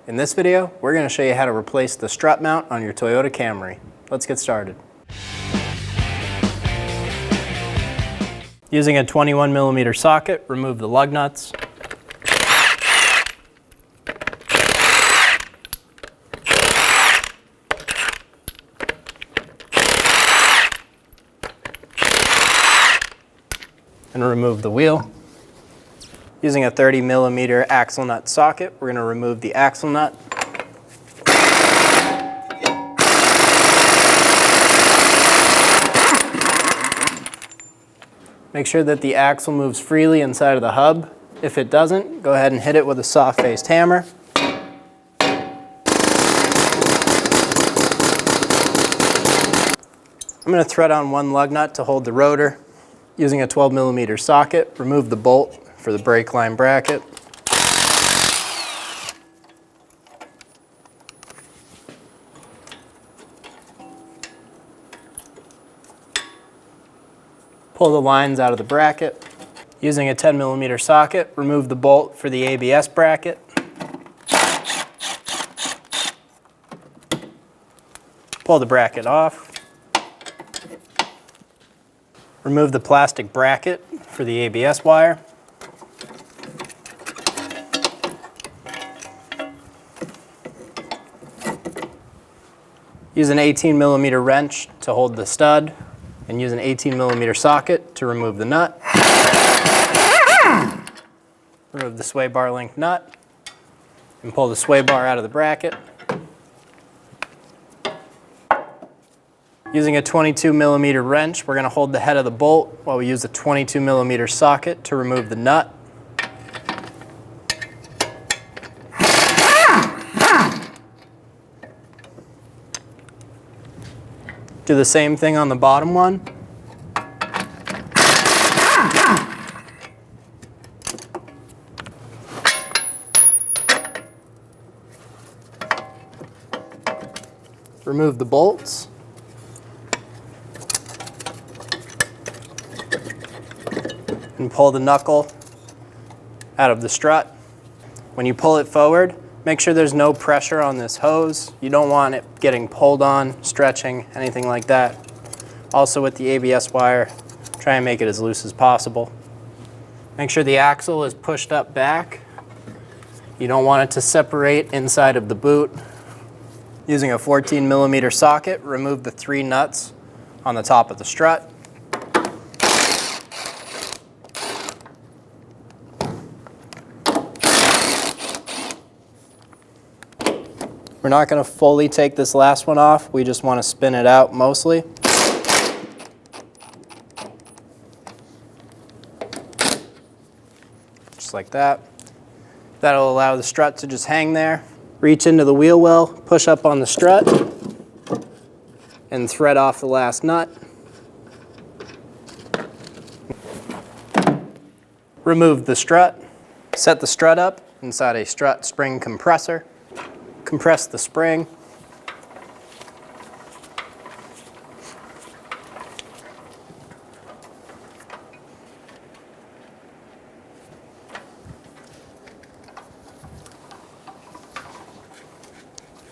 In this video, we're going to show you how to replace the strut mount on your Toyota Camry. Let's get started. Using a 21mm socket, remove the lug nuts. And remove the wheel. Using a 30mm axle nut socket, we're going to remove the axle nut. Make sure that the axle moves freely inside of the hub. If it doesn't, go ahead and hit it with a soft-faced hammer. I'm going to thread on one lug nut to hold the rotor. Using a 12mm socket, remove the bolt for the brake line bracket. Pull the lines out of the bracket. Using a 10mm socket, remove the bolt for the ABS bracket. Pull the bracket off. Remove the plastic bracket for the ABS wire. Use an 18mm wrench to hold the stud, and use an 18mm socket to remove the nut. Remove the sway bar length nut, and pull the sway bar out of the bracket. Using a 22mm wrench, we're going to hold the head of the bolt while we use a 22mm socket to remove the nut. Do the same thing on the bottom one. Remove the bolts. And pull the knuckle out of the strut. When you pull it forward, make sure there's no pressure on this hose. You don't want it getting pulled on, stretching, anything like that. Also with the ABS wire, try and make it as loose as possible. Make sure the axle is pushed up back. You don't want it to separate inside of the boot. Using a 14mm socket, remove the 3 nuts on the top of the strut. We're not going to fully take this last one off, we just want to spin it out mostly. Just like that. That'll allow the strut to just hang there. Reach into the wheel well, push up on the strut, and thread off the last nut. Remove the strut. Set the strut up inside a strut spring compressor. Compress the spring.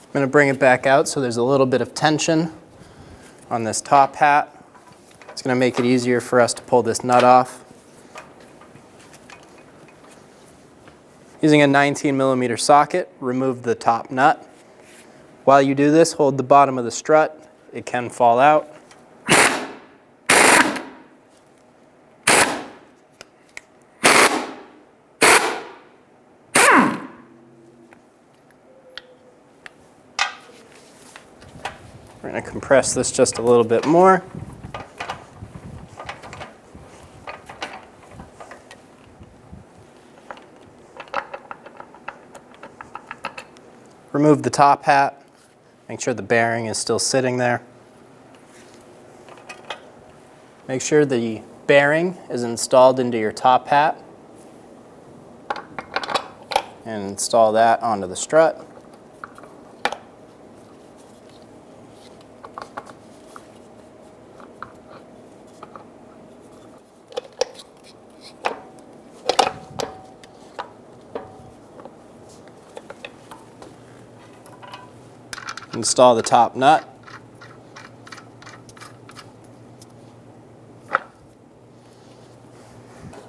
I'm going to bring it back out so there's a little bit of tension on this top hat. It's going to make it easier for us to pull this nut off. Using a 19mm socket, remove the top nut. While you do this, hold the bottom of the strut. It can fall out. We're going to compress this just a little bit more. Remove the top hat. Make sure the bearing is still sitting there. Make sure the bearing is installed into your top hat. And install that onto the strut. Install the top nut.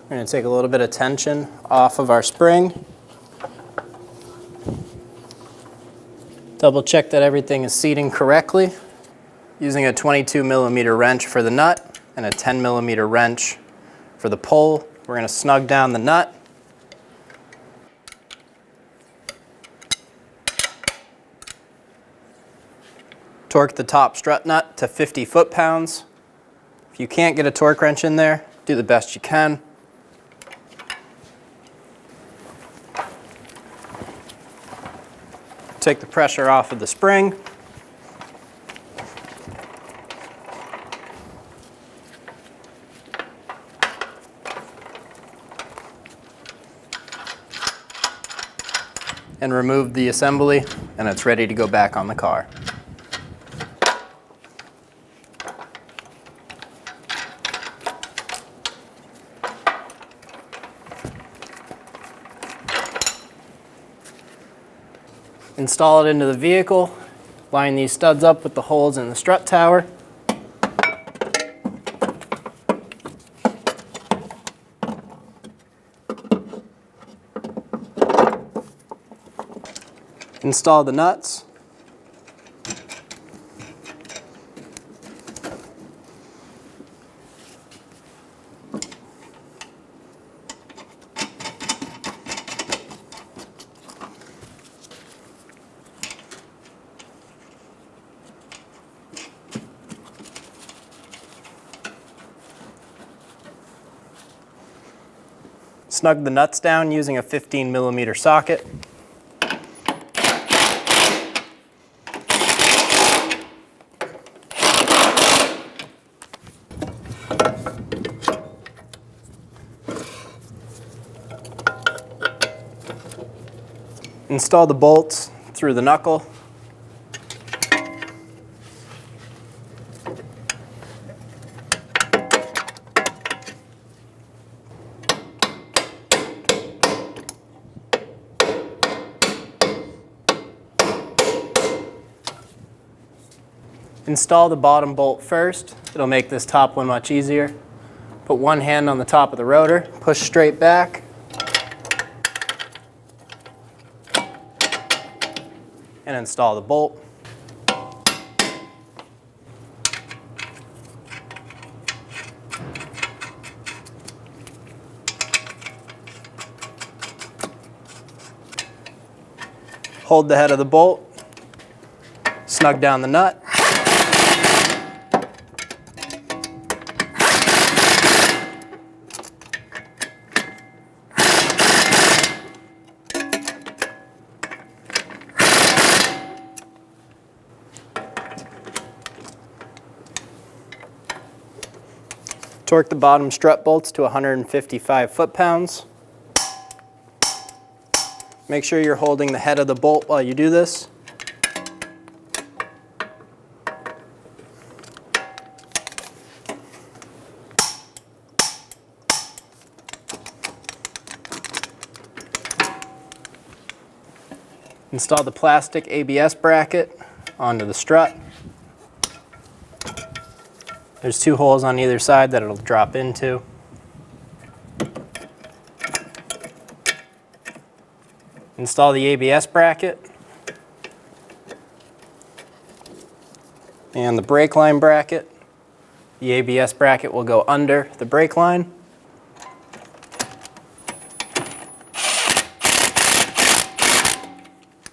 We're going to take a little bit of tension off of our spring. Double check that everything is seating correctly. Using a 22mm wrench for the nut and a 10mm wrench for the pole, we're going to snug down the nut. Torque the top strut nut to 50 foot-pounds. If you can't get a torque wrench in there, do the best you can. Take the pressure off of the spring. And remove the assembly, and it's ready to go back on the car. Install it into the vehicle, line these studs up with the holes in the strut tower. Install the nuts. Snug the nuts down using a 15mm socket. Install the bolts through the knuckle. Install the bottom bolt first. It'll make this top one much easier. Put one hand on the top of the rotor, push straight back. And install the bolt. Hold the head of the bolt, snug down the nut. Torque the bottom strut bolts to 155 foot-pounds. Make sure you're holding the head of the bolt while you do this. Install the plastic ABS bracket onto the strut. There's two holes on either side that it'll drop into. Install the ABS bracket and the brake line bracket. The ABS bracket will go under the brake line.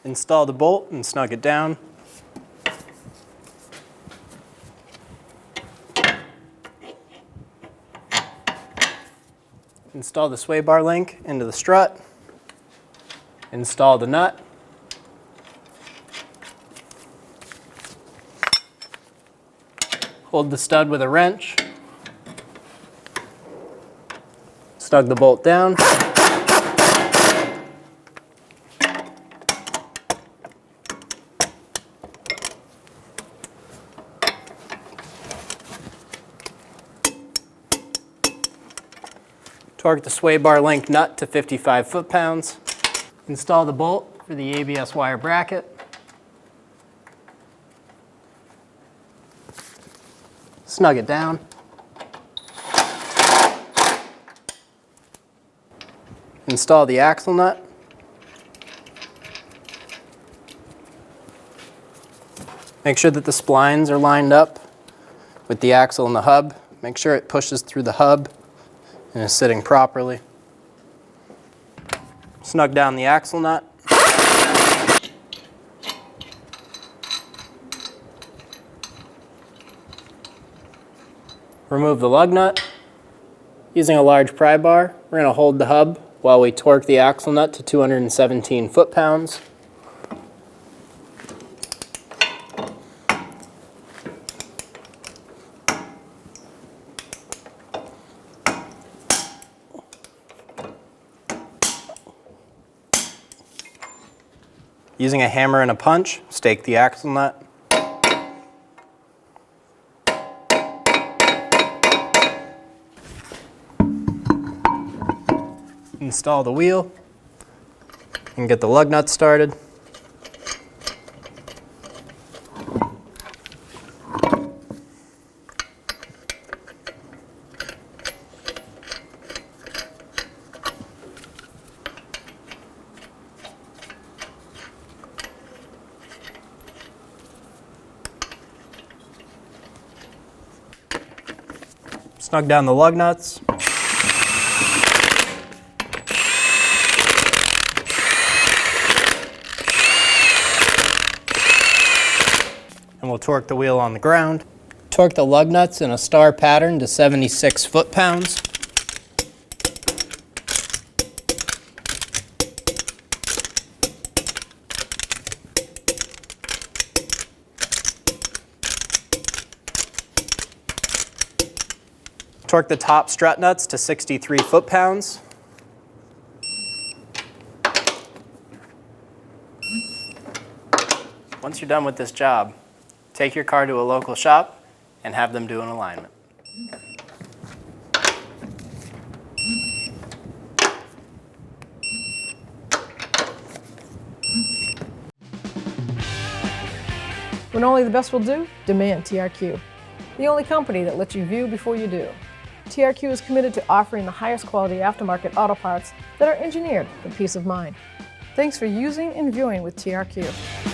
Install the bolt and snug it down. Install the sway bar link into the strut. Install the nut. Hold the stud with a wrench. Snug the bolt down. Torque the sway bar link nut to 55 foot-pounds. Install the bolt for the ABS wire bracket. snug it down. Install the axle nut. Make sure that the splines are lined up with the axle and the hub. Make sure it pushes through the hub and is sitting properly. Snug down the axle nut. Remove the lug nut. Using a large pry bar, we're going to hold the hub while we torque the axle nut to 217 foot-pounds. Using a hammer and a punch, stake the axle nut. Install the wheel and get the lug nut started. Snug down the lug nuts. And we'll torque the wheel on the ground. Torque the lug nuts in a star pattern to 76 foot-pounds. Torque the top strut nuts to 63 foot-pounds. Once you're done with this job, take your car to a local shop and have them do an alignment. When only the best will do, demand TRQ. The only company that lets you view before you do. TRQ is committed to offering the highest quality aftermarket auto parts that are engineered for peace of mind. Thanks for using and viewing with TRQ.